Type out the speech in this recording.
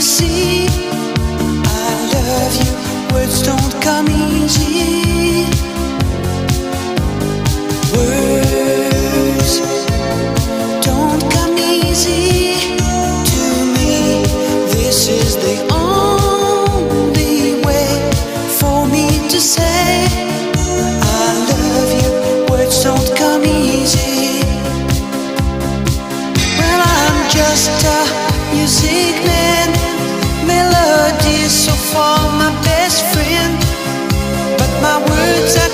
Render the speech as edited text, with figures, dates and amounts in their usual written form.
see. I love you, words don't come easy. Words don't come easy to me. This is the only way for me to say I love you. Words don't come easy. Well, I'm just a music man, melody so far my best friend, but my words are